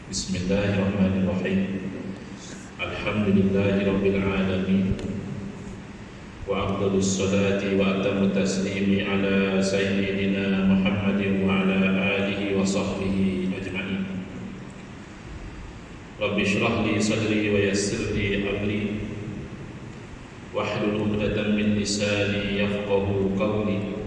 Bismillahirrahmanirrahim. Alhamdulillahi alamin. Wa afdhalus salati wa atammu taslimi ala sayyidina Muhammadin wa ala alihi wa sahbihi ajma'in. Rabbi shrah li sadri wa yassir li amri wahlul 'uqdatam min lisani yafqahu qawli.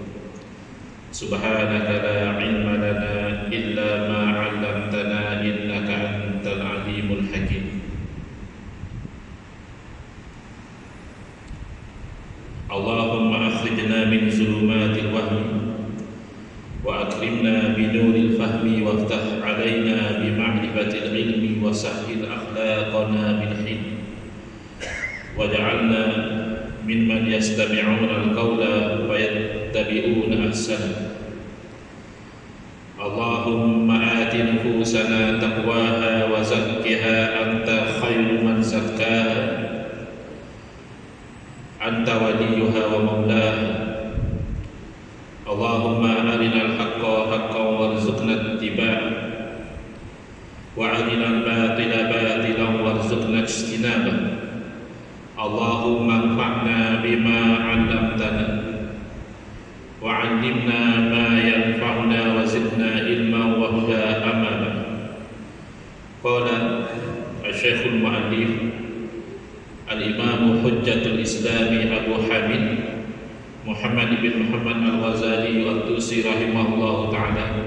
Subhanaka la ilma lana illa ma 'allamtana innaka antal alimul hakim. Allahumma akhrijna min zulumatil wahmi wa akrimna bi nuril fahmi waftah 'alaina bi ma'rifatil ilmi wa sahhil akhlaqana bil hilm waj'alna mimman yastami'una al-qawla fayattabi'una ahsana. Allahumma ati nufusana taqwaha wa zakkiha anta khairu man zakkaha anta waliyuha wa maulaha. Allahumma arinal haqqa haqqan warzuqna ittiba'ah wa arinal batila batilan warzuqna ijtinabah. Allahumma anfa'na bima 'allamtana wa 'allimna ma yanfa'una wa zidna ilman wa huda amana. Qala Asy-Syekhul Mu'allif Al-Imam Hujjatul Islami Abu Hamid Muhammad bin Muhammad Al-Ghazali Al-Tusi rahimahullahu ta'ala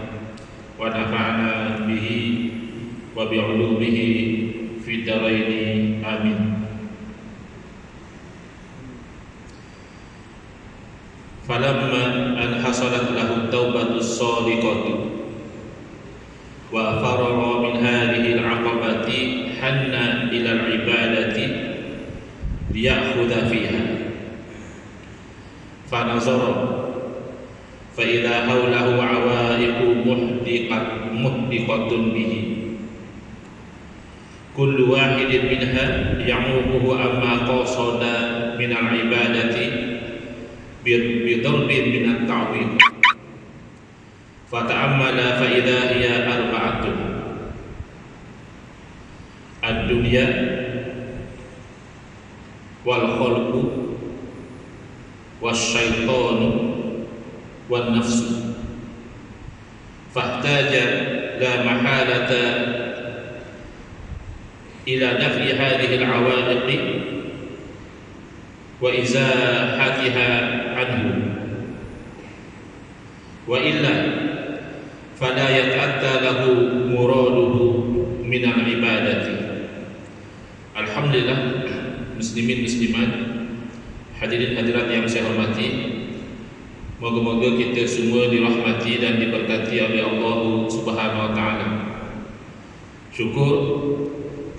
wa nafa'ana bihi wa bi'ulumihi fid dharaini amin. Falamma an hasalat lahu taubatus shadiqatu wa farara min hadhihi al-'aqabati hanna ila al-ibadati liyakhudha fiha fa nazara fa idha hawlahu 'awaiqu muhdiqatun bihi kullu wahidin minha ya'muhu amma qasada min al-ibadati bidarbin min at-ta'wil fata'ammala fa idha hiya arba'atun ad-dunya wal khalqu wasyaitanu wan nafsu fahtaja la mahalata ila daf'i hadhihi al-'awaiq wa izahatiha anhu wa illa fala yata'atta lahu muraduhu min al-ibadati. Alhamdulillah, muslimin muslimat, hadirin hadirat yang saya hormati, moga-moga kita semua dirahmati dan diberkati oleh Allah Subhanahu wa taala. Syukur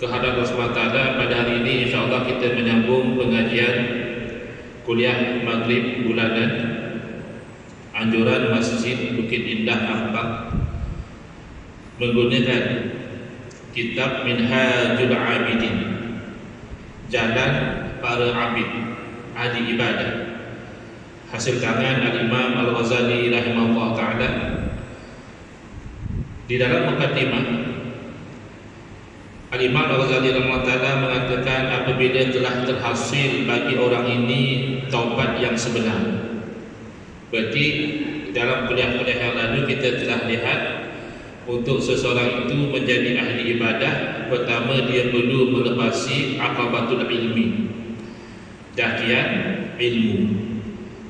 kehadirat Allah Subhanahu wa taala, pada hari ini insyaallah kita menyambung pengajian kuliah maghrib bulanan anjuran Masjid Bukit Indah Ampang menggunakan kitab Minhajul Abidin, Jalan Para Abid Ahli Ibadah, hasil tangan Al-Imam Al-Ghazali rahimahullah ta'ala. Di dalam mukadimah, Al-Imam Al-Ghazali rahimahullah ta'ala mengatakan apabila telah terhasil bagi orang ini taubat yang sebenar, berarti dalam kuliah-kuliah yang lalu kita telah lihat untuk seseorang itu menjadi ahli ibadah, pertama dia perlu melepasi aqabatul ilmi, dakian ilmu.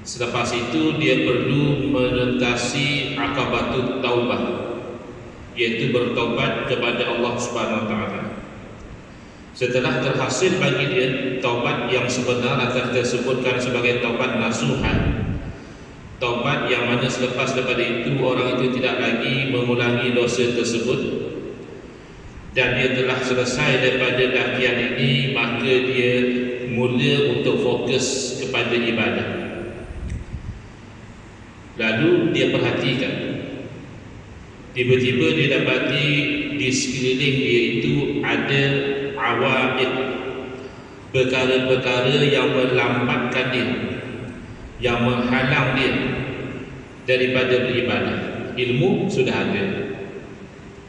Selepas itu dia perlu menentasi aqabatul taubah, yaitu bertaubat kepada Allah Subhanahu wa taala. Setelah terhasil bagi dia taubat yang sebenar atau kita sebutkan sebagai taubat nasuhan, taubat yang mana selepas daripada itu orang itu tidak lagi mengulangi dosa tersebut dan dia telah selesai daripada dakian ini, maka dia mula untuk fokus kepada ibadah. Lalu dia perhatikan, tiba-tiba dia dapati di sekeliling dia itu ada awaiq, perkara-perkara yang melambatkan dia, yang menghalang dia daripada beribadah. Ilmu sudah ada,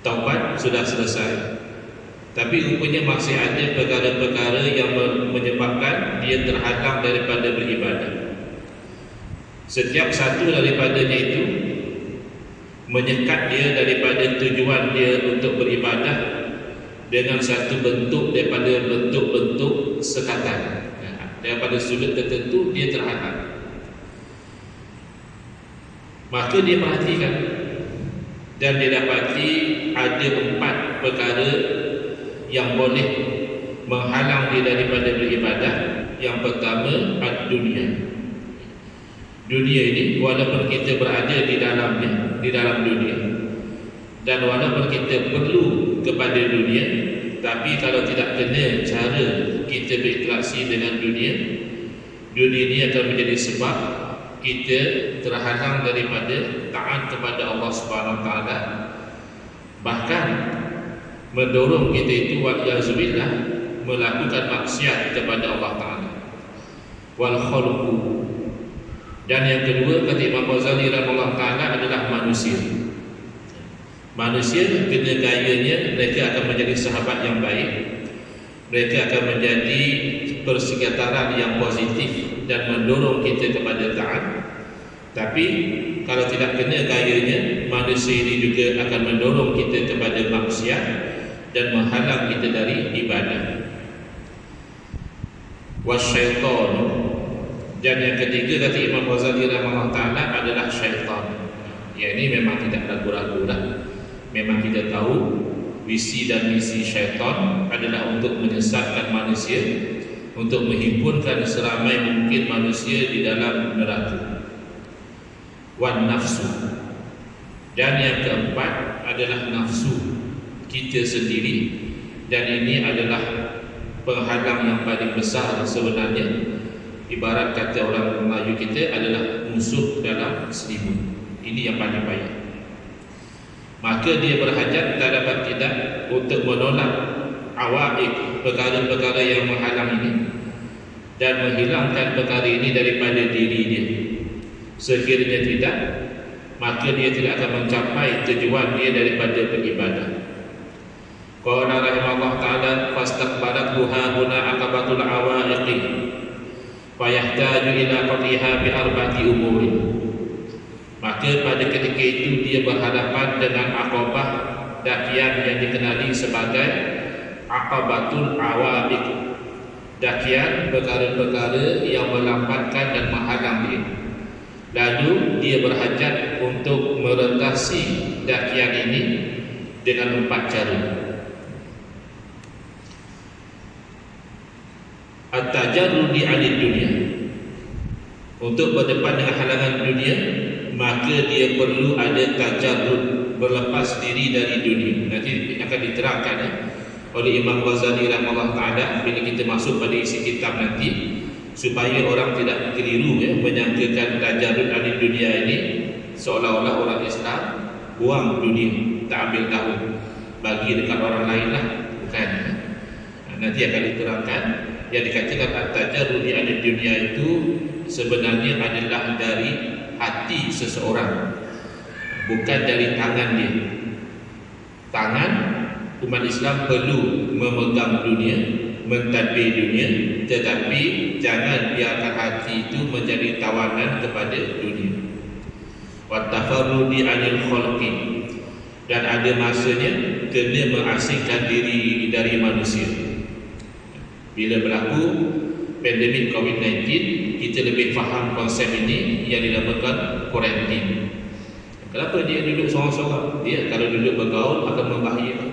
taubat sudah selesai, Tapi rupanya masih ada perkara-perkara yang menyebabkan dia terhalang daripada beribadah. Setiap satu daripadanya itu menyekat dia daripada tujuan dia untuk beribadah dengan satu bentuk daripada bentuk-bentuk sekatan. Daripada sudut tertentu dia terhalang. Maka dia perhatikan dan dia dapati ada 4 perkara yang boleh menghalang dia daripada beribadah. Yang pertama, ad-dunia. Dunia ini walaupun kita berada di dalamnya, di dalam dunia, dan walaupun kita perlu kepada dunia, tapi kalau tidak kena cara kita berinteraksi dengan dunia, dunia ini akan menjadi sebab kita terhalang daripada taat kepada Allah Subhanahu Wa Taala, bahkan mendorong kita itu wa'yazubillah melakukan maksiat kepada Allah Ta'ala. Wal khalqu. Dan yang kedua kata Imam Ghazali rahimahullah ta'ala adalah manusia. Manusia kena gayanya mereka akan menjadi sahabat yang baik, mereka akan menjadi persekitaran yang positif dan mendorong kita kepada taat. Tapi kalau tidak kena gayanya, manusia ini juga akan mendorong kita kepada maksiat dan menghalang kita dari ibadah. Wasyaitan. Dan yang ketiga kata Imam Ghazali rahimahullah ta'ala adalah syaitan. Ya, ini memang tidak ragu-ragu dah. Memang kita tahu visi dan misi syaitan adalah untuk menyesatkan manusia, untuk menghimpunkan seramai mungkin manusia di dalam neraka. Wan nafsu. Dan yang keempat adalah nafsu kita sendiri, dan ini adalah penghalang yang paling besar sebenarnya. Ibarat kata orang Melayu kita adalah musuh dalam selimut. Ini yang paling payah. Maka dia berhajat tak dapat tidak untuk menolak awaiq, perkara-perkara yang menghalang ini, dan menghilangkan perkara ini daripada diri dia. Sekiranya tidak, maka dia tidak akan mencapai tujuan dia daripada beribadah. Qala rahimahullah ta'ala fastaqbalathu huna aqabatul awaiqi fayahtaju ila qatiha bi arba'ati umuri. Maka pada ketika itu dia berhadapan dengan aqabah dakian yang dikenali sebagai aqabatul awaiq, dakian perkara-perkara yang melambatkan dan menghalang dia. Lalu dia berhajat untuk merentasi dakian ini dengan 4 cara. At-tajarrudi 'anid dunia. Untuk berdepan dengan halangan dunia, maka dia perlu ada tajarrud, berlepas diri dari dunia. Nanti akan diterangkan oleh Imam Ghazali rahimahullah ta'ala bila kita masuk pada isi kitab nanti, supaya orang tidak keliru menyangkakan tajarrud 'anid dunia ini seolah-olah orang Islam buang dunia, tak ambil tahu, bagi dekat orang lain lah. Bukan. Nanti akan diterangkan yang dikatakan at-tajarrud 'anid dunia itu sebenarnya adalah dari hati seseorang, bukan dari tangan dia. Tangan umat Islam perlu memegang dunia, mentadbir dunia, tetapi jangan biarkan hati itu menjadi tawanan kepada dunia. Wa tafarrudi 'anil khalqi. Dan ada masanya kena mengasingkan diri dari manusia. Bila berlaku pandemik COVID-19, kita lebih faham konsep ini yang dinamakan kuarantin. Kenapa dia duduk seorang-seorang? Dia kalau duduk bergaul akan membahayakan.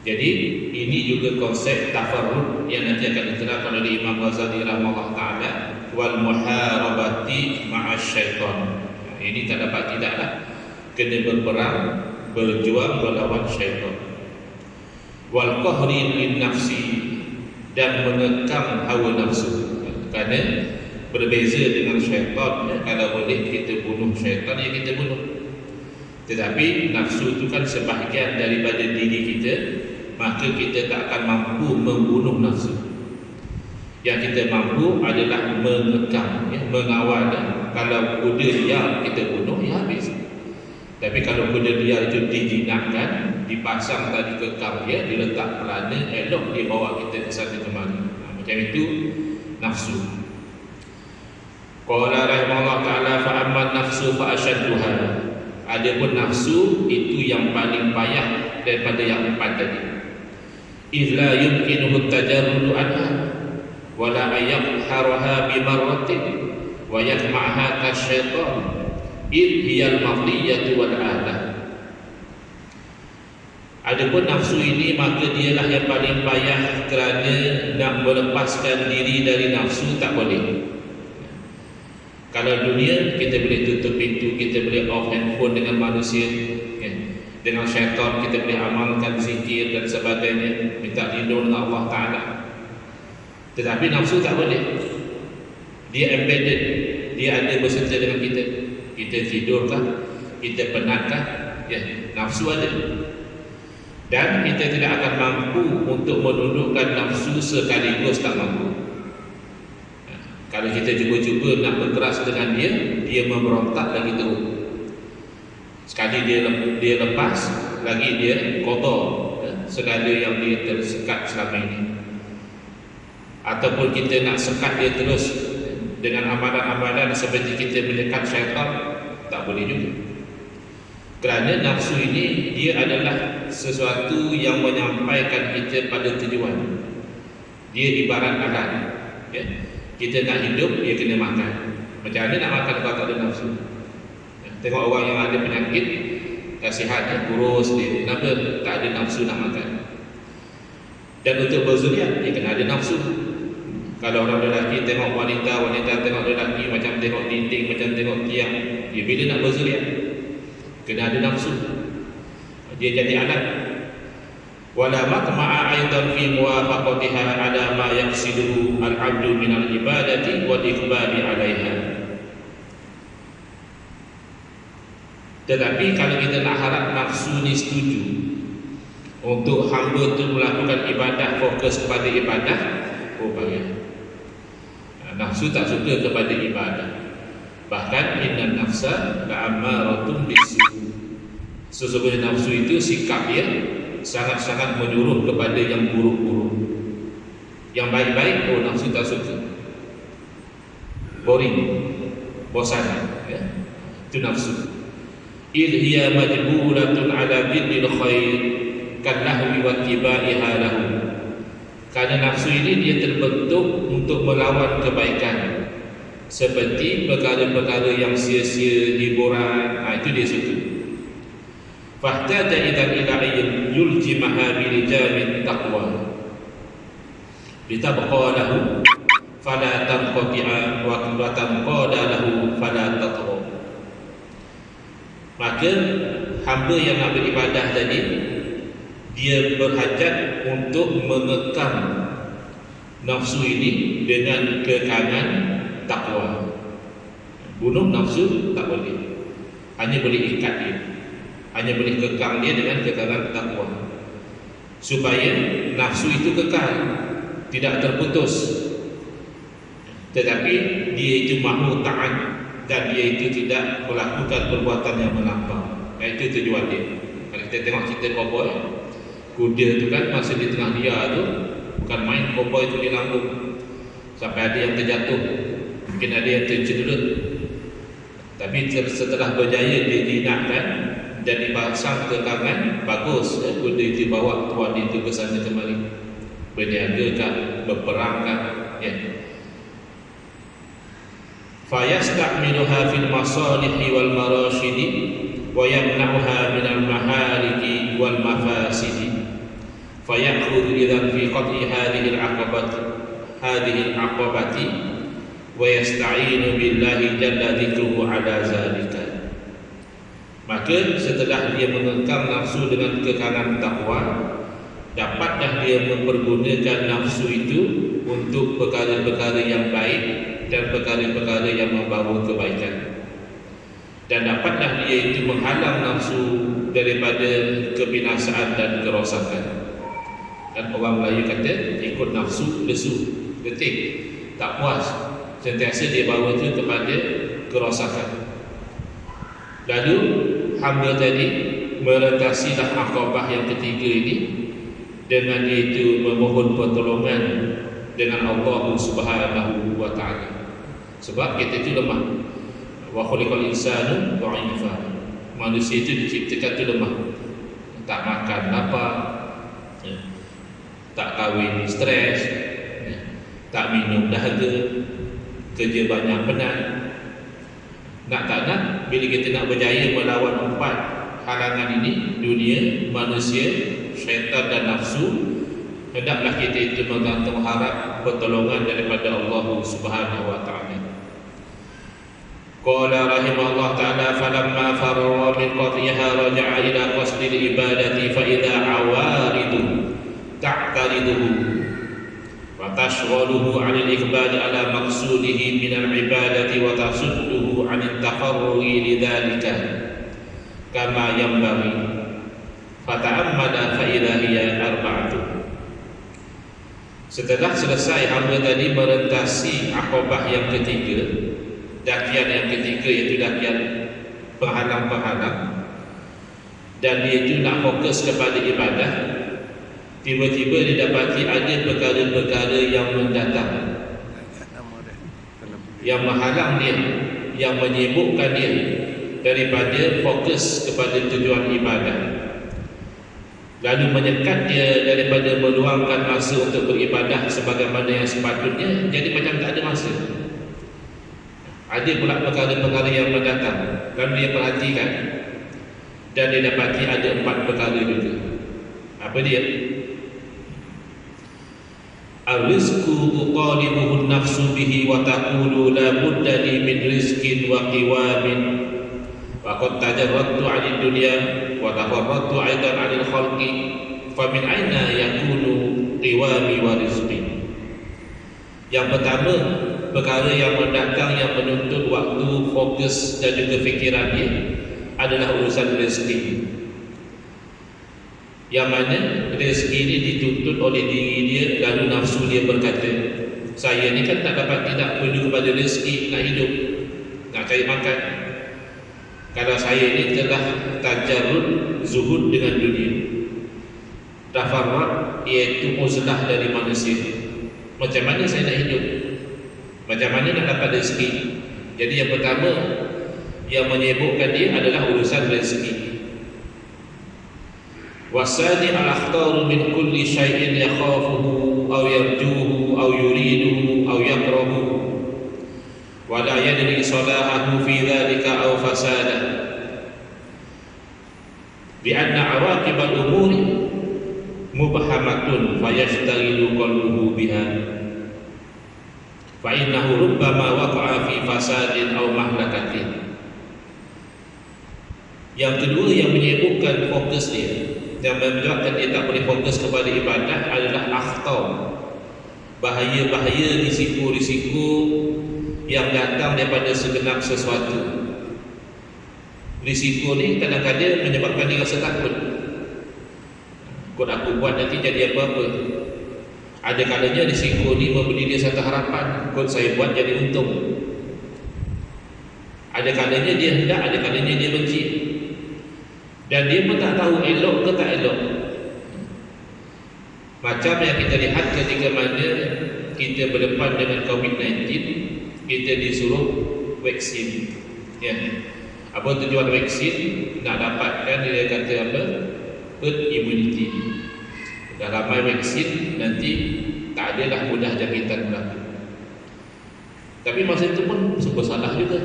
Jadi ini juga konsep tafarrud yang nanti akan diterangkan oleh Imam Ghazali rahimahullah ta'ala, wal muharabati ma'asyaitan. Ini tak dapat tidaklah kena berperang, berjuang melawan syaitan. Wal qahri lin nafsi, dan mengekang hawa nafsu. Kerana berbeza dengan syaitan, kalau boleh kita bunuh syaitan, ya kita bunuh. Tetapi nafsu itu kan sebahagian daripada diri kita, maka kita tak akan mampu membunuh nafsu. Yang kita mampu adalah mengekang, mengawal. Kalau kuda yang kita bunuh, ya habis. Tapi kalau kuda liar itu dijinakkan, dipasang tadi kekang dia, diletak pelana, elok dia bawa kita ke sana kemari. Macam itu nafsu. Qala rahimahullah ta'ala fa amman nafsu fa asyadduha. Adapun nafsu itu yang paling payah daripada yang empat tadi. Illa yumkinuhu tajarrudu anha wa la yaqharaha bi marratin wa yatma'aha kasyaitan id hiyal maqdiyatu wal adah. Adapun nafsu ini maka dialah yang paling payah kerana nak melepaskan diri dari nafsu tak boleh. Kalau dunia kita boleh tutup pintu, kita boleh off handphone dengan manusia, dengan syaitan kita boleh amalkan zikir dan sebagainya, minta lindung dengan Allah Ta'ala. Tetapi nafsu tak boleh. Dia embedded, dia ada berserta dengan kita. Kita tidurkah, kita penatkah, nafsu ada. Dan kita tidak akan mampu untuk menundukkan nafsu sekaligus, tak mampu. Kalau kita cuba-cuba nak berkeras dengan dia, dia memberontak lagi teruk. Sekali dia lepas, lagi dia kotor segala yang dia tersekat selama ini. Ataupun kita nak sekat dia terus dengan amalan-amalan seperti kita menyekat syaitan, tak boleh juga. Kerana nafsu ini dia adalah sesuatu yang menyampaikan kita pada tujuan. Dia ibarat alat. Kita nak hidup, dia kena makan. Macam mana nak makan kalau tak ada nafsu? Tengok orang yang ada penyakit, kasihan, kurus dia. Kenapa? Tak ada nafsu nak makan. Dan untuk berzuriat, dia kena ada nafsu. Kalau orang lelaki tengok wanita, wanita tengok lelaki macam tengok dinding, macam tengok tiang, dia bila nak berzuriat, kena ada nafsu. Dia jadi alat. Wala matma'a aidan fi muwafaqatiha ala ma yaqsiduhu al-'abdu min al-ibadati wal iqbali 'alaiha. Tetapi kalau kita nak harap nafsu ni setuju untuk hamba tu melakukan ibadah, fokus kepada ibadah, payah. Nafsu tak suka kepada ibadah. Bahkan inna nafsa la'ammaratun bisu. Sesungguhnya nafsu itu sikap dia sangat-sangat menyuruh kepada yang buruk-buruk. Yang baik-baik, nafsu tak suka. Boring, bosan, itu nafsu. Ilhiya majbulatun ala bidil khair kalahwi wa tibaiha lahu. Karena nafsu ini dia terbentuk untuk melawan kebaikan, seperti perkara-perkara yang sia-sia, hiburan, itu dia suka. Fahtada idan ila ayyin yuljimaha bilijamin taqwa litabqa lahu fala tanqati'a wa tanqada lahu fala tatgha. Maka hamba yang nak beribadah tadi, dia berhajat untuk mengekang nafsu ini dengan kekangan takwa. Bunuh nafsu tak boleh, hanya boleh ikat dia, hanya boleh kekang dia dengan kekangan takwa, supaya nafsu itu kekal, tidak terputus. Tetapi dia itu mahu taat dan dia itu tidak melakukan perbuatan yang melampau. Itu tujuan dia. Kalau kita tengok cerita cowboy, kuda tu kan masa di tengah liar tu, bukan main cowboy tu di lambung, sampai ada yang terjatuh, mungkin ada yang tercedera. Tapi setelah berjaya dia jinakkan dan dipasang ke tangan, bagus, kuda itu bawa tuan itu ke sana kemari, berniagakah, berperangkah, fayasta'miluha fil masalihi wal marashidi wa yamna'uha minal mahariki wal mafasidi fayakhudhu idzan fi qat'i hadhihi al-'aqabati wa yasta'inu billahi jalla dzikruhu 'ala zalika. Maka setelah dia mengekang nafsu dengan kekangan takwa, dapatlah dia mempergunakan nafsu itu untuk perkara-perkara yang baik dan perkara-perkara yang membawa kebaikan, dan dapatlah dia itu menghalang nafsu daripada kebinasaan dan kerosakan. Dan orang Melayu kata ikut nafsu lesu, detik, tak puas, sentiasa dia bawa itu kepada kerosakan. Lalu hamba tadi merentasilah Aqabah yang ketiga ini dengan itu memohon pertolongan dengan Allah Subhanahu wa taala. Sebab kita itu lemah. Wa khuliqal insanu dha'ifa. Manusia itu diciptakan itu lemah. Tak makan lapar, tak kahwin stres, tak minum dahaga, kerja banyak penat. Nak tak nak, bila kita nak berjaya melawan 4 halangan ini, dunia, manusia, syaitan dan nafsu, hendaklah kita itu menggantung harap pertolongan daripada Allah Subhanahu wa taala. Qala rahimahullah ta'ala falamma farra min qatiha raja'a ila qasdil ibadati fa idza awaridu ta'tariduhu wa tashghaluhu 'anil iqbali ala maqsudihi min al-ibadati wa tasudduhu 'anil tafarruhi lidzalika kama yanbaghi fata'ammada fa idza hiya arba'atu. Setelah selesai hamba tadi merentasi Aqabah yang ketiga, dakian yang ketiga, iaitu dakian penghalang-penghalang, dan dia itu nak fokus kepada ibadah, tiba-tiba didapati ada perkara-perkara yang mendatang, yang menghalang dia, yang menyibukkan dia daripada fokus kepada tujuan ibadah, lalu menyekat dia daripada meluangkan masa untuk beribadah sebagaimana yang sepatutnya. Jadi macam tak ada masa. Ada pula perkara-perkara yang mendatang, lalu dia perhatikan dan dia dapati ada 4 perkara juga. Apa dia? Al-rizqu tuqalibuhu an-nafsu bihi wa taqulu la budda li min rizqin wa qiwamin wa qad tajarradtu 'anid dunya wa tafarradtu 'aidan 'anil khalqi fa min aina yakunu qiwami wa rizqi. Yang pertama, perkara yang mendatang yang menuntut waktu, fokus dan juga fikiran dia adalah urusan rezeki. Yang mana rezeki ini dituntut oleh diri dia, lalu nafsu dia berkata, saya ni kan tak dapat tidak perlu kepada rezeki nak hidup, nak cari makan. Kalau saya ni telah tajarrud, zuhud dengan dunia, tafarrud iaitu uzlah dari manusia, macam mana saya nak hidup? Macam mana nak dapat rezeki? Jadi yang pertama yang menyibukkan dia adalah urusan rezeki. Wasani al-akhtar min kulli syai'in yakhafuhu aw yarjuhu aw yuriduhu aw yakrahu wa la yadri salahahu fi dhalika aw fasada. Li'anna awaqib al-umuri mubhamatun fayashtaghilu qalbuhu biha. Fa'innahu rubbama waqa'a fi fasadin aw mahlakatin. Yang kedua yang menyibukkan fokus dia, yang menyebabkan dia tak boleh fokus kepada ibadah adalah akhtar, bahaya-bahaya, risiko-risiko yang datang daripada segenap sesuatu. Risiko ni kadang-kadang menyebabkan dia rasa takut. Kot aku buat nanti jadi apa-apa. Ada kalanya risiko ni memberi dia satu harapan, kot saya buat jadi untung. Ada kalanya dia hendak, ada kalanya dia benci. Dan dia pun tak tahu elok ke tak elok. Macam yang kita lihat ketika mana kita berdepan dengan COVID-19, kita disuruh vaksin. Ya. Apa tujuan vaksin? Nak dapatkan, dia kata apa? Herd immunity. Dah ramai vaksin, nanti tak adalah mudah jangkitan berlaku. Tapi masa itu pun serba salah juga.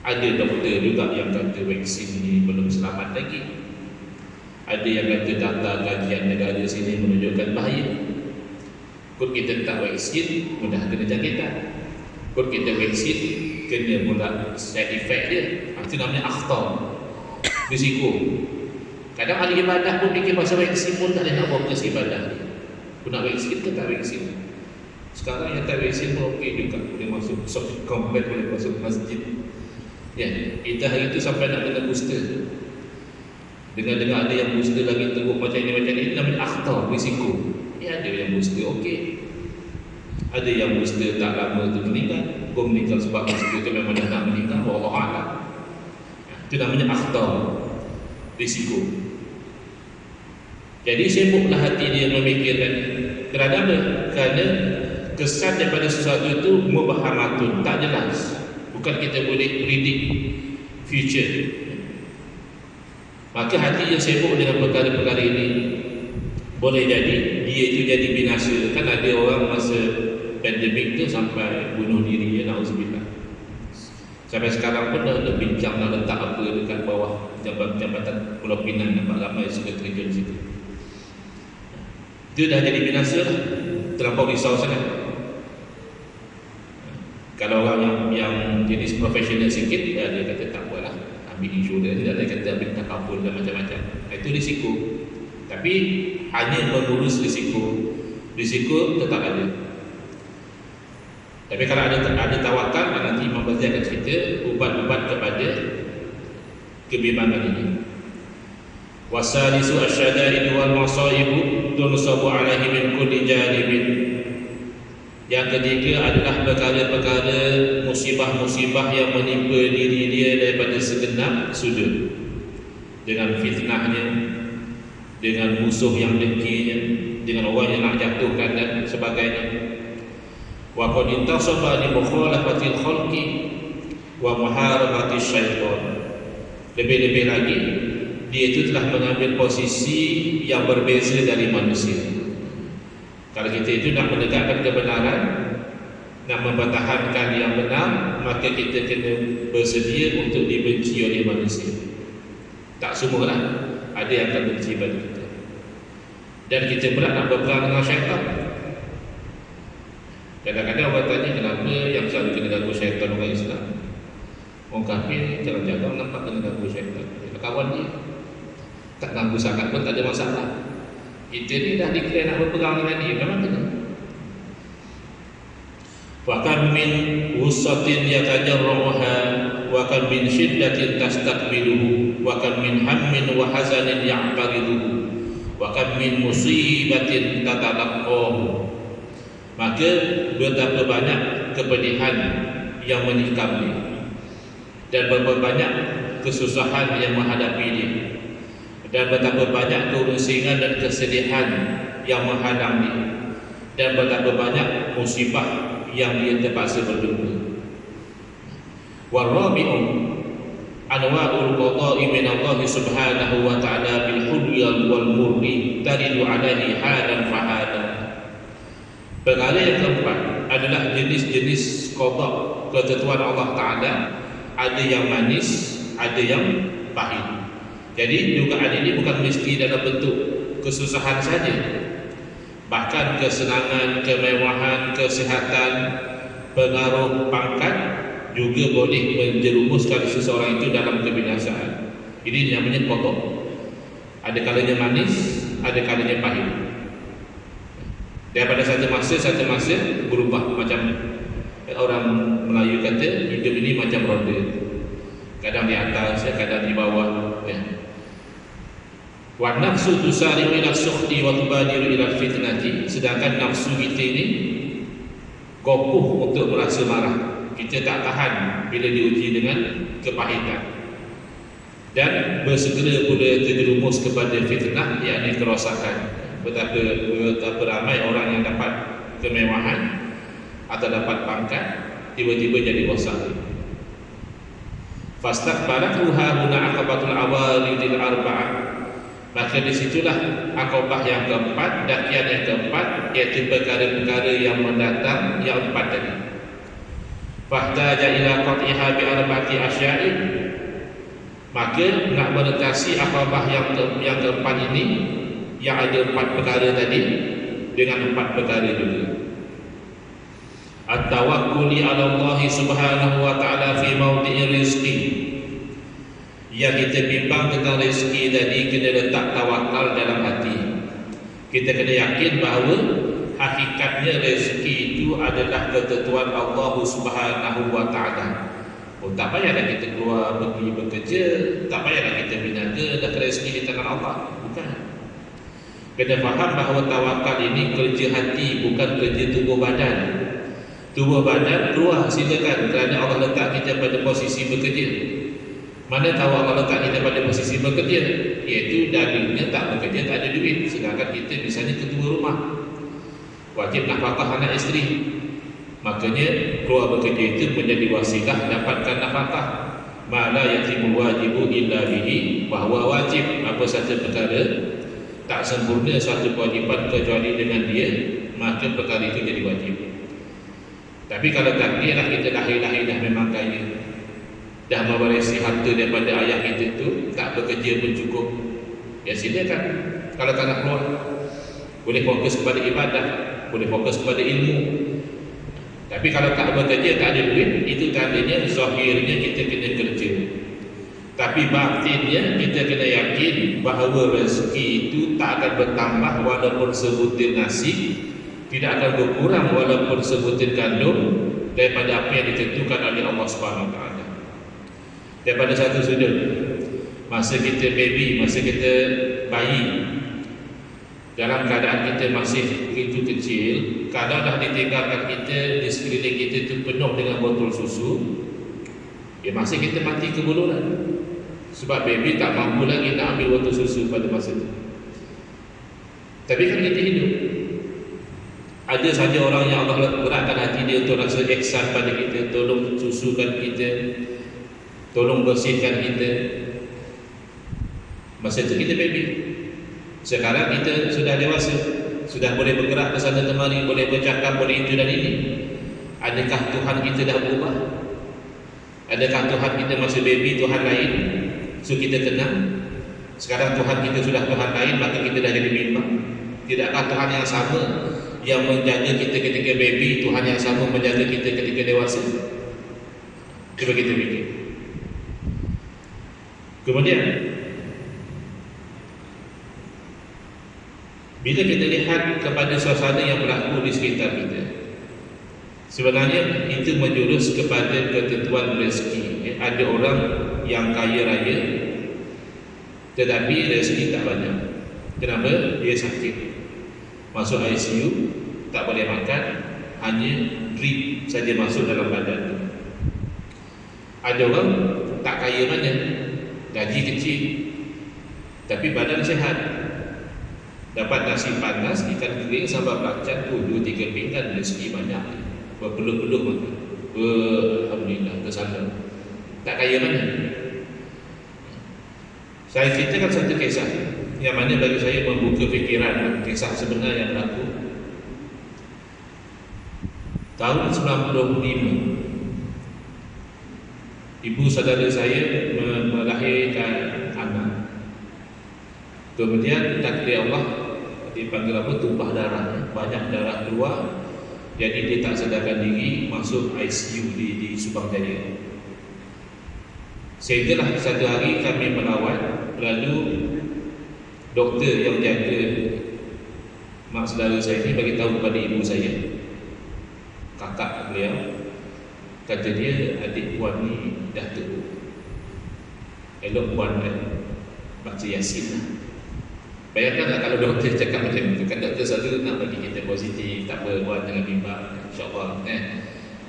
Ada doktor juga yang kata vaksin ni belum selamat lagi. Ada yang kata data kajian negara sini menunjukkan bahaya. Kod kita tak vaksin, mudah kena jangkitan. Kod kita vaksin, kena mula side effect dia. Itu namanya akhtar, risiko. Kadang ahli ibadah pun fikir pasal vaksin pun tak ada nak fokus ibadah. Pun nak vaksin ke tak vaksin. Sekarang yang tak vaksin pun okey juga, boleh masuk soft combat, boleh masuk masjid. Ya, kita hari itu sampai nak kena booster. Dengar-dengar ada yang booster lagi teruk macam ini namanya akhtar, risiko. Ya, ada yang booster okey. Ada yang booster tak lama tu meninggal. Kau meninggal sebab booster tu memang dah nak meninggal, wallahu a'lam. Itu namanya akhtar, risiko. Jadi sibuklah hati dia memikirkan. Kerana apa? Kerana kesan daripada sesuatu itu mubahamatun, tak jelas. Bukan kita boleh predict future. Maka hati yang sibuk dengan perkara-perkara ini, boleh jadi dia itu jadi binasa. Kan ada orang masa pandemik tu sampai bunuh diri, ya na'udzubillah. Sampai sekarang pun dah bincang nak letak apa dekat bawah jambatan Pulau Pinang, nampak ramai sudah terjun di situ. Dia dah jadi binasa lah, terlampau risau sangat. Kalau orang yang jenis profesional sikit, dia kata tak apalah, ambil insurans, dia kata ambil takabul dan macam-macam. Itu risiko. Tapi hanya mengurus risiko, risiko tetap ada. Tapi kalau ada tawakal, nanti Imam Ghazali akan cerita ubat-ubat kepada kebimbangan ini. Wasalisu asyada'id wal masaibu tunsabu alaihi min kulli janibin. Yang ketiga adalah perkara-perkara musibah-musibah yang menimpa diri dia daripada segenap sudut, dengan fitnahnya, dengan musuh yang dengkinya, dengan orang yang nak jatuhkan dan sebagainya. Wa qad intasaba li mukhalafatil khalqi wa muharabati syaitan. Lebih-lebih lagi, dia itu telah mengambil posisi yang berbeza dari manusia. Kalau kita itu nak menegakkan kebenaran, nak mempertahankan yang benar, maka kita kena bersedia untuk dibenci oleh manusia. Tak semualah, ada yang akan benci pada kita. Dan kita pula nak berperang dengan syaitan. Kadang-kadang orang tanya kenapa yang selalu kena ganggu syaitan orang Islam. Orang kafir jarang-jarang nampak kena ganggu syaitan. Kawan dia tak ganggu sangat pun tak ada masalah. Kita ni dah declare nak berperang dengan dia, memang kena. Wa kam min wusatin yatajarruha wa kam min shiddatin tastaqbiluhu wa kam min hammin wa hazanin ya'tariduhu wa kam min musibatin tatalaqahu. Maka betapa banyak kepedihan yang menikam dia, dan berapa banyak kesusahan yang menghadapi dia, dan betapa banyak kerusingan dan kesedihan yang menghadang dia, dan betapa banyak musibah yang dia terpaksa berjumpa. Warabi'u anwa'ul qada'i min Allah subhanahu wa ta'ala bil hudwi wal murri taridu alaihi hadan fahadan. Perkara yang keempat adalah jenis-jenis qada, ketentuan Allah Ta'ala. Ada yang manis, ada yang pahit. Jadi dugaan ini bukan mesti dalam bentuk kesusahan saja. Bahkan kesenangan, kemewahan, kesihatan, pengaruh pangkat juga boleh menjerumuskan seseorang itu dalam kebinasaan. Ini namanya qada. Ada kalanya manis, ada kalanya pahit. Daripada satu masa berubah. Macam orang Melayu kata, hidup ini macam roda, kadang di atas, kadang di bawah, ya. Wa nafsu tusari'u ila sukhti wa tubadiru ila fitnati. Sedangkan nafsu kita ini kokoh untuk merasa marah. Kita tak tahan bila diuji dengan kepahitan, dan bersegera pula terjerumus kepada fitnah, yakni kerosakan. Betapa ramai orang yang dapat kemewahan atau dapat pangkat, tiba-tiba jadi rosak. Fastaqbalatha huna aqabatul awalidil arba'ah. Maka disitulah akobah yang keempat, dakian yang keempat, iaitu perkara-perkara yang mendatang yang empat tadi. Fahtaja ila qat'iha bi arba'ati asya'in. Maka nak menetasi akobah yang keempat ini, yang ada empat perkara tadi, dengan empat perkara juga. At-tawakkuli 'ala Allah subhanahu wa ta'ala fi mawdi'ir rizqi. Yang kita bimbang tentang rezeki tadi, kena letak tawakal dalam hati. Kita kena yakin bahawa hakikatnya rezeki itu adalah ketentuan Allah subhanahu wa ta'ala. Tak payahlah kita keluar pergi bekerja, tak payahlah kita berniaga, dah rezeki di tangan Allah. Bukan. Kena faham bahawa tawakal ini kerja hati, bukan kerja tubuh badan. Tubuh badan keluar silakan, kerana Allah letak kita pada posisi bekerja. Mana tahu Allah letak kita pada posisi bekerja, iaitu darinya tak bekerja tak ada duit, sedangkan kita misalnya ketua rumah, wajib nafkah anak isteri, makanya keluar bekerja itu menjadi wasilah dapatkan nafkah. Mala yatimul wajibu illa bihi, bahawa wajib apa sahaja perkara tak sempurna suatu kewajiban kecuali dengan dia, maka perkara itu jadi wajib. Tapi kalau takdirlah kita lahir-lahir dah memang kaya, dah mewarisi harta daripada ayah kita tu, tak bekerja pun cukup, ya silakan. Kalau tak nak keluar, boleh fokus kepada ibadah, boleh fokus kepada ilmu. Tapi kalau tak bekerja, tak ada duit, itu tandanya zahirnya kita kena kerja, tapi batinnya kita kena yakin bahawa rezeki itu tak akan bertambah walaupun sebutir nasi, tidak akan berkurang walaupun sebutir gandum daripada apa yang ditentukan oleh Allah Subhanahu Wa Taala. Daripada satu sudut, masa kita baby, masa kita bayi, dalam keadaan kita masih begitu kecil, kalau dah ditinggalkan kita di sekeliling kita itu penuh dengan botol susu, ya masih kita mati kebuluran. Sebab baby tak mampu lagi nak ambil botol susu pada masa itu. Tapi kan kita hidup. Ada saja orang yang Allah beratkan hati dia untuk rasa ihsan pada kita, tolong susukan kita, tolong bersihkan kita. Masa itu kita baby. Sekarang kita sudah dewasa, sudah boleh bergerak ke sana kemari, boleh bercakap, boleh itu dan ini. Adakah Tuhan kita dah berubah? Adakah Tuhan kita masih baby, Tuhan lain? So kita tenang. Sekarang Tuhan kita sudah Tuhan lain, maka kita dah jadi bimbang. Tidakkah Tuhan yang sama yang menjaga kita ketika baby, Tuhan yang sama menjaga kita ketika dewasa? Cuba kita fikir. Kemudian bila kita lihat kepada suasana yang berlaku di sekitar kita, sebenarnya itu menjurus kepada ketentuan rezeki. Ada orang yang kaya raya tetapi rezeki tak banyak. Kenapa? Dia sakit, masuk ICU, tak boleh makan, hanya drip saja masuk dalam badan. Ada orang tak kaya mana, gaji kecil tapi badan sihat, dapat nasi panas, ikan kering, sambal belacan, 2-3 pinggan, rezeki banyak, berpeluh-peluh makan. Alhamdulillah, tersalam. Tak kaya mana? Saya ceritakan satu kisah yang mana bagi saya membuka fikiran, kisah sebenar yang berlaku. Tahun 95, ibu saudara saya melahirkan anak. Kemudian takdir Allah, dipanggil apa, tumpah darah, banyak darah keluar. Jadi dia tak sadarkan diri, masuk ICU di Subang Jaya. Sehinggalah satu hari kami melawat, lalu doktor yang jaga mak saudara saya ini bagi tahu kepada ibu saya, kakak beliau, kata dia, adik puan ni dah teruk, elok puan baca Yasin lah. Bayangkanlah kalau doktor cakap macam itu, kan doktor selalu nak bagi kita positif, tak apa, puan jangan bimbang, insyaAllah.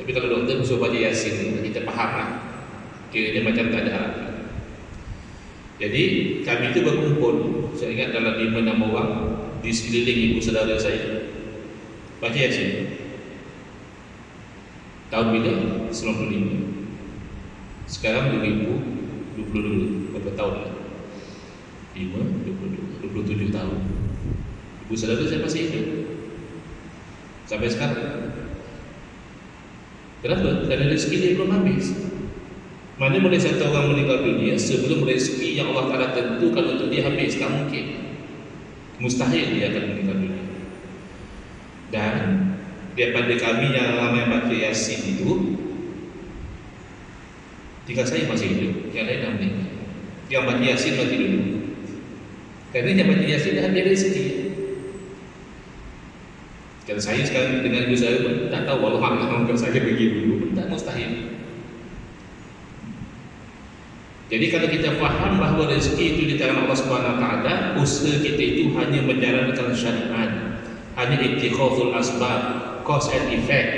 Tapi kalau doktor suruh baca Yasin, kita faham lah, kira dia macam tak ada harapan. Jadi kami itu berkumpul, saya ingat dalam 5-6 orang di sekeliling ibu saudara saya, baca Yasin. Tahun bila? 95. Sekarang 2022, berapa tahun lah? 27 tahun. Ibu saudara saya masih hidup sampai sekarang. Kenapa? Kerana rezeki dia belum habis. Mana boleh satu orang meninggal dunia sebelum rezeki yang Allah Ta'ala tentukan untuk dia habis? Tak mungkin. Mustahil dia akan meninggal dunia. Dan daripada kami yang ramai baca Yasin itu, 3 saya masih hidup, yang lain dah meninggal. Yang baca Yasin mati dulu. Kerana yang baca Yasin dah ada rezeki. Kalau saya sekarang dengan ibu saya pun tak tahu, Allah kalau saya pergi dulu pun tak mustahil. Jadi kalau kita faham bahawa rezeki itu di tangan Allah Subhanahu Wa Taala, usaha kita itu hanya menjalankan syariat, hanya ittikhadul asbab, cause and effect.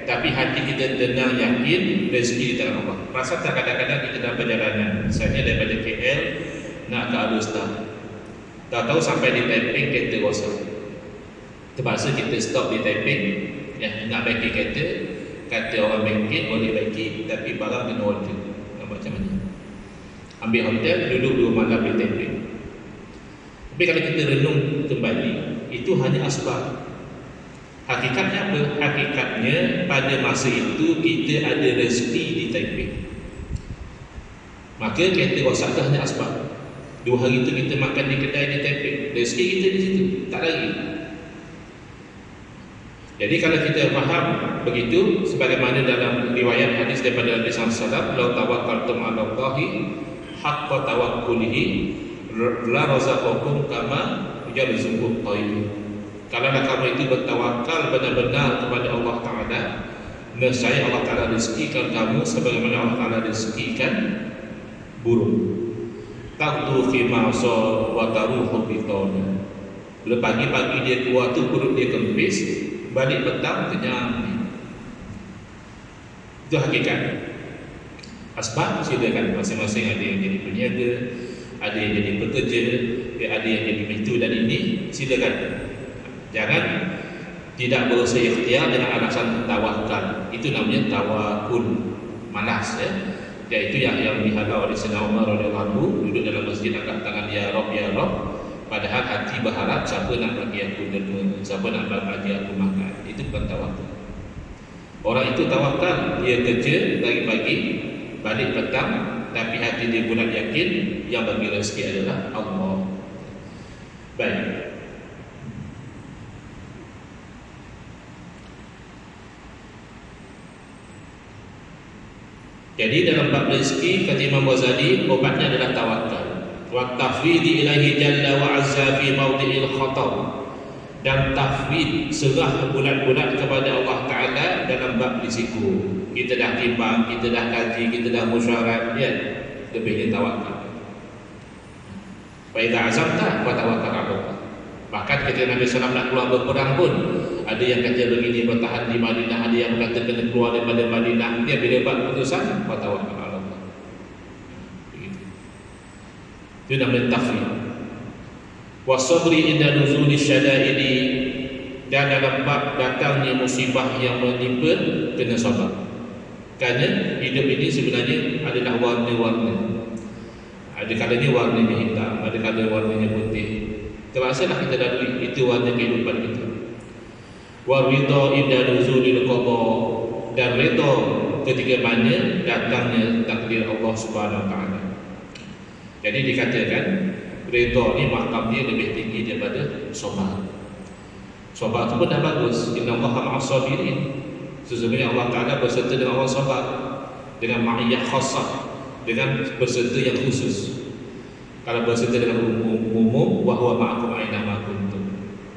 tapi hati kita tenang, yakin rezeki di tangan Allah. Rasa tak kadang-kadang kita dalam perjalanan, misalnya daripada KL nak ke Alustar, tahu-tahu sampai di Taiping kereta rosak, terpaksa kita stop di Taiping, nak baiki kereta, kata orang bengkel boleh baiki, tapi barang kena order. Macam mana? Ambil hotel, duduk 2 malam di Taiping. Tapi kalau kita renung kembali, itu hanya asbab. Hakikatnya apa? Hakikatnya pada masa itu kita ada rezeki di Taiping. Maka kereta rosak itu hanya asbab. 2 hari itu kita makan di kedai di Taiping, rezeki kita di situ, tak lagi. Jadi kalau kita faham begitu, sebagaimana dalam riwayat hadis daripada Nabi SAW, "Lau tawakkaltum 'ala Allahi haqqa tawakkulihi la razaqakum kama yarzuqut tayr." Kalaulah kamu itu bertawakal benar-benar kepada Allah Ta'ala, nescaya Allah Ta'ala rezekikan kamu sebagaimana Allah Ta'ala rezekikan burung. Taqdu khimasa wa taruhu bitana. Bila pagi-pagi dia keluar tu perut dia kempis, balik petang kenyang. Itu hakikat. Asbab silakan, masing-masing ada yang jadi peniaga, ada yang jadi pekerja, ada yang jadi itu dan ini, silakan. Jangan tidak berusaha ikhtiar dengan alasan tawakal. Itu namanya tawakul, malas ya. Iaitu yang dihalau oleh Sayyidina Umar radhiyallahu anhu, duduk dalam masjid angkat tangan, ya Rabb ya Rabb, padahal hati berharap siapa nak bagi aku derma, siapa nak bagi aku makan. Itu bukan tawakal. Orang itu tawakal, dia kerja pagi-pagi, balik petang, tapi hati dia bulat yakin yang bagi rezeki adalah Allah. Baik. Jadi dalam bab rezeki, kata Imam Ghazali, obatnya adalah tawakal. Wa tafwidi ilahi jalla wa azza fi mawdi'il khatar. Dan tafwid, serah bulat-bulat kepada Allah Ta'ala dalam bab risiko. Kita dah timbang, kita dah kaji, kita dah musyawarah, ya, lebihnya tawakal. Wa idza azamta fa tawakkal 'ala Allah. Bahkan ketika Nabi SAW nak keluar berperang pun, ada yang kata begini, bertahan di Madinah, ada yang kata kena keluar daripada Madinah. Dia bila buat keputusan, fa tawakkal 'ala Allah. Begitu. Itu namanya tafwid. Wa sabri inda nuzuli syada'idi, dan dalam bab datangnya musibah yang menimpa, kena sabar. Kerana hidup ini sebenarnya adalah warna-warna. Ada kalanya warnanya hitam, ada kalanya warnanya putih. Terpaksalah kita lalui, itu warna kehidupan kita. Wa ridha inda nuzulil qada, dan redha ketika mana datangnya takdir Allah Subhanahu wa taala. Jadi dikatakan redha ni makamnya lebih tinggi daripada sabar. Sabar itu pun dah bagus. Inna Allaha ma'as sabirin. Sesungguhnya Allah Ta'ala berserta dengan orang sabar, dengan ma'iyah khassah, dengan berserta yang khusus. Kalau berserta dengan umum, wa huwa ma'akum aina ma kuntum,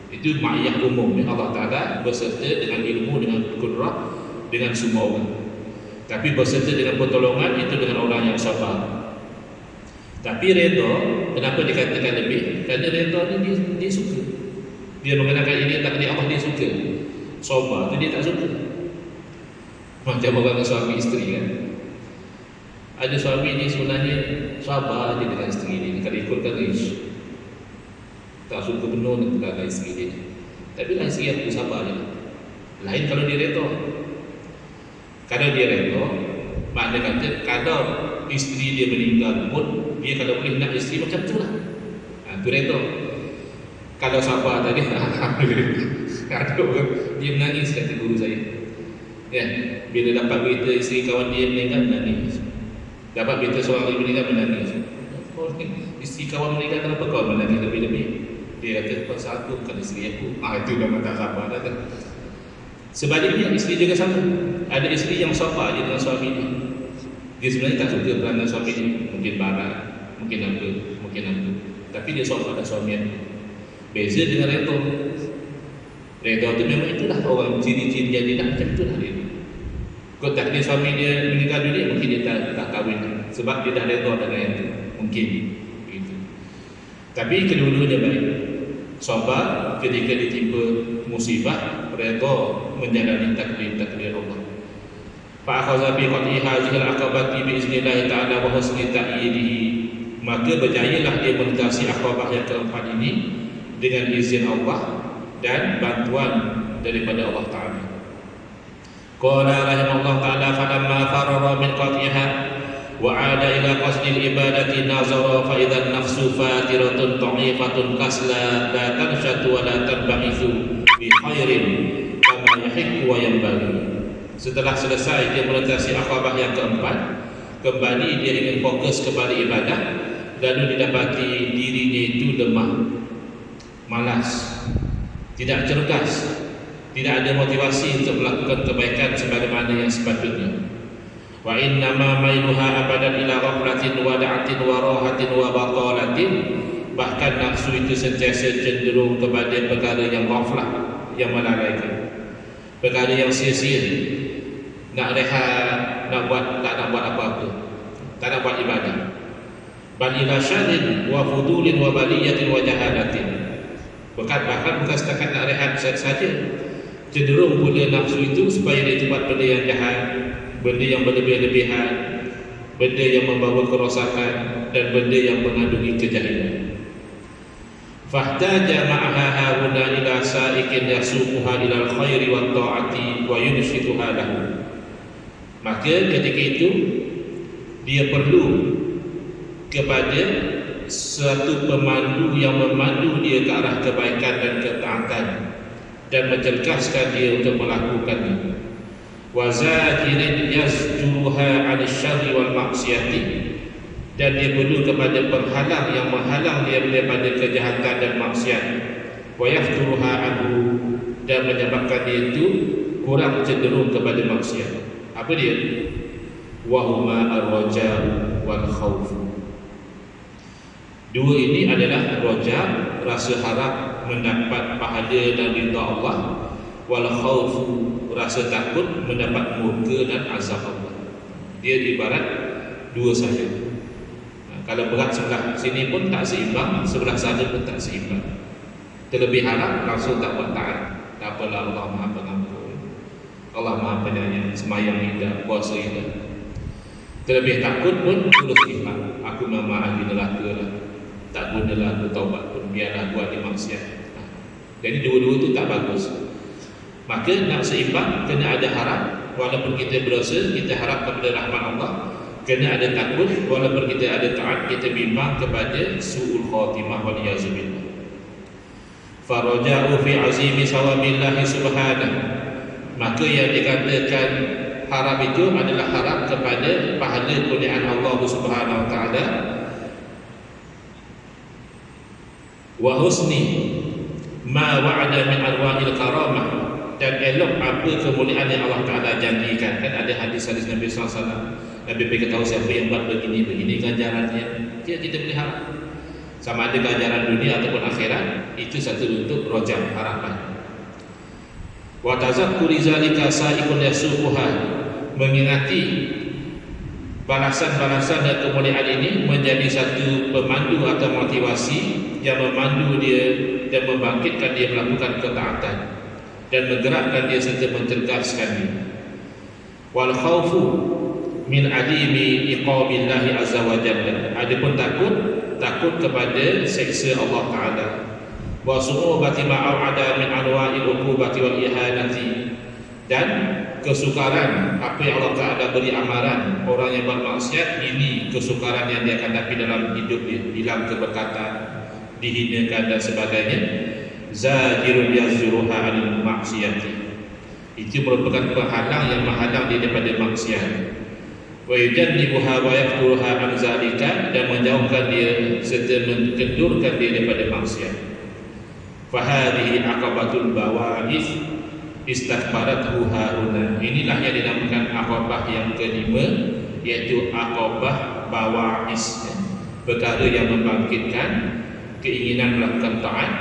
itu ma'iyah umum. Allah Ta'ala berserta dengan ilmu, dengan kudrah, dengan semua orang. Tapi berserta dengan pertolongan itu dengan orang yang sabar. Tapi redha, kenapa dikatakan lebih? Kerana redha ni dia suka. Dia mengenakan ini takdir Allah, dia suka. Sabar tu dia tak suka. Macam orang suami isteri kan. Ada suami ni sebenarnya sabar je dengan isteri dia. Kalau ikutkan ish, tak suka penuh dengan isteri dia. Tapi lah isteri aku sabar je. Lain kalau dia redha. Kalau dia redha, makna kata kalau isteri dia meninggal pun, dia kalau boleh nak isteri macam tu lah. Itu redha. Kalau sabar tadi, ada orang dia menangis, kata guru saya. Ya, bila dapat berita isteri kawan dia meninggal, menangis. Dapat berita seorang lagi meninggal, menangis. Oh, isteri kawan meninggal, kenapa kau menangis lebih-lebih? Dia kata, pasal aku bukan isteri aku. Itu memang tak sabar dah. Sebaliknya, isteri juga sama. Ada isteri yang sabar je dengan suami dia. Dia sebenarnya tak suka peranan suami dia. Mungkin marah, mungkin apa. Tapi dia sabar dah suami dia. Beza dengan redha. Redha tu memang itulah orang ciri-ciri yang dia nak, macam itulah dia. Kalau tak dia suami dia meninggal dunia, mungkin dia tak kahwin sebab dia dah redha dengan yang tu. Mungkin begitu. Tapi kedua-duanya baik. Sabar ketika ditimpa musibah, redha menjalani takdir Allah. Fa akhadha bi qat'i hadhihi al-aqabati bi iznillah ta'ala wa husni ta'yidihi. Maka berjayalah dia melintasi aqabah yang keempat ini dengan izin Allah dan bantuan daripada Allah Ta'ala. Qala rahimahullah ta'ala falamma farara min qat'iha wa 'ada ila qasdil ibadati nazara fa idhan nafsu fatiratun dha'ifatun kasla la tanshatu wa la tanba'ithu bi khairin kama yahiqqu wa yanbaghi. Setelah selesai dia melintasi aqabah yang keempat, kembali dia ingin fokus kepada ibadah, lalu didapati dirinya itu lemah, malas, tidak cergas, tidak ada motivasi untuk melakukan kebaikan sebagaimana yang sepatutnya. Wa innama mailuha abadan ila ghaflatin wa da'atin wa rahatin wa batalatin. Bahkan nafsu itu sentiasa cenderung kepada perkara yang ghaflah, yang melalaikan, perkara yang sia-sia, nak rehat, tak nak buat apa-apa, tak nak buat ibadah. Bal ila syadin wa fudulin wa baliyatin wa jahalatin. Bahkan bukan setakat nak rehat saja, cenderung pula nafsu itu supaya dia buat benda yang jahat, benda yang berlebih-lebihan, benda yang membawa kerosakan, dan benda yang mengandungi kejahilan. Fahtaja ma'aha hauna ila sa'ikin yasuquha ila al-khairi wa ta'ati wa yunshituha lahu. Maka ketika itu dia perlu kepada suatu pemandu yang memandu dia ke arah kebaikan dan ketaatan dan mencerdaskan dia untuk melakukannya. Wa zakirin yazjuruha 'anil syarri wal ma'siyati, dan dia perlu kepada penghalang yang menghalang dia daripada kejahatan dan maksiat. Wa yafturuha anhu, dan menyebabkan dia itu kurang cenderung kepada maksiat. Apa dia? Wa huma ar-raja wal khauf. Dua ini adalah raja, rasa harap mendapat pahala dan ridha Allah, wal khauf, rasa takut mendapat murka dan azab Allah. Dia ibarat dua saja. Kalau berat sebelah sini pun tak seimbang, sebelah sana pun tak seimbang. Terlebih harap langsung tak buat taat. Tak apalah, Allah Maha Pengampun, Allah Maha Penyayang, semayang indah, puasa indah. Terlebih takut pun terus ikhlas. Aku memang ahli neraka lah, tak gunalah aku taubat pun, biarlah buat di maksiat. Jadi dua-dua tu tak bagus. Maka nak seimbang, kena ada harap. Walaupun kita berdosa, kita harap kepada rahmat Allah. Kena ada takut, walaupun kita ada taat, kita bimbang kepada su'ul khatimah wal yazubillah. Faraja'u fi azimi sawabillahi subhanahu. Maka yang dikatakan harap itu adalah harap kepada pahala kurniaan Allah Subhanahu wa taala, wa husni ma wa'ada min arwahil karamah, dan elok apa kemuliaan yang Allah Taala janjikan. Kan ada hadis-hadis Nabi sallallahu alaihi wasallam, Nabi beritahu siapa yang buat begini ganjarannya. Kita boleh harap sama ada ganjaran dunia ataupun akhirat, itu satu bentuk rojam, harapan. Wa tazakkuri zalika sa'ikun yasuquha, mengingati balasan-balasan dan kemuliaan ini menjadi satu pemandu atau motivasi yang memandu dia dan membangkitkan dia melakukan ketaatan dan menggerakkan dia serta mencerdaskan dia. Wal khaufu min adimi iqabillahi azza wa jalla, adapun takut kepada seksa Allah Taala. Wa su'ubati ma'au'ada min anwa'il uqubati wal ihanati, dan kesukaran apa yang Allah Taala beri amaran orang yang bermaksiat ini, kesukaran yang dia akan hadapi dalam hidup dia, hilang keberkatan, dihinakan dan sebagainya. Zadirun yazruha 'anil maksiyati, itu merupakan penghalang yang menghalang dia daripada maksiat. Wa yujannibuha wa yafturuha 'an zalika, dan menjauhkan dia serta mengendurkan dia daripada maksiat. Fahadihi aqabatul bawa'is istakbarathu hauna, inilah yang dinamakan aqabah yang kelima, iaitu aqabah bawa'is, perkara yang membangkitkan keinginan melakukan taat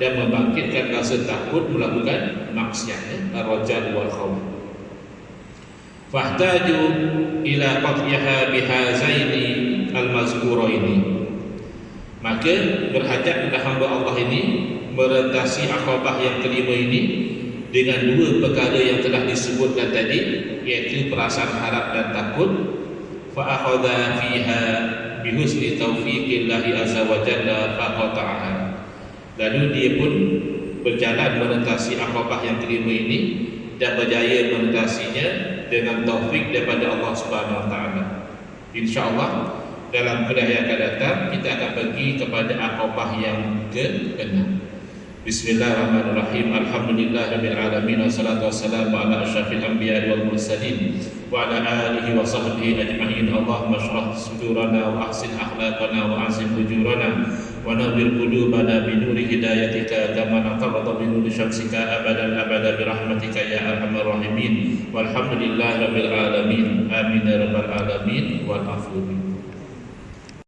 dan membangkitkan rasa takut melakukan maksiat, ar-rajal wal khauf. Fahtaju ila qat'iha bihazaini al-mazkuraini, maka berhajat kepada hamba Allah ini merentasi aqabah yang kelima ini dengan dua perkara yang telah disebutkan tadi, iaitu perasaan harap dan takut. Fa akhadha fiha bihusni taufiqillahi azza wa jalla faqata'aha. Lalu dia pun berjalan menentasi Aqabah yang kelima ini dan berjaya menentasinya dengan taufik daripada Allah Subhanahu wa taala. Insya-Allah dalam kuliah yang akan datang kita akan pergi kepada Aqabah yang ke-6. Bismillahirrahmanirrahim. Alhamdulillahirabbil alamin wassalatu wassalamu ala asyrafil anbiya'i wal mursalin wa ala alihi wa sahbihi ajma'in. Allahumma shrah sudurana wa ahsin akhlaqana wa ahsin ujurana wa nawwir qulubana bi nuri hidayatika kama naqarrata bi nuri syamsika abadan abada bi rahmatika ya arhamar rahimin. Walhamdulillahirabbil alamin. Amin ya rabbal alamin wal afu.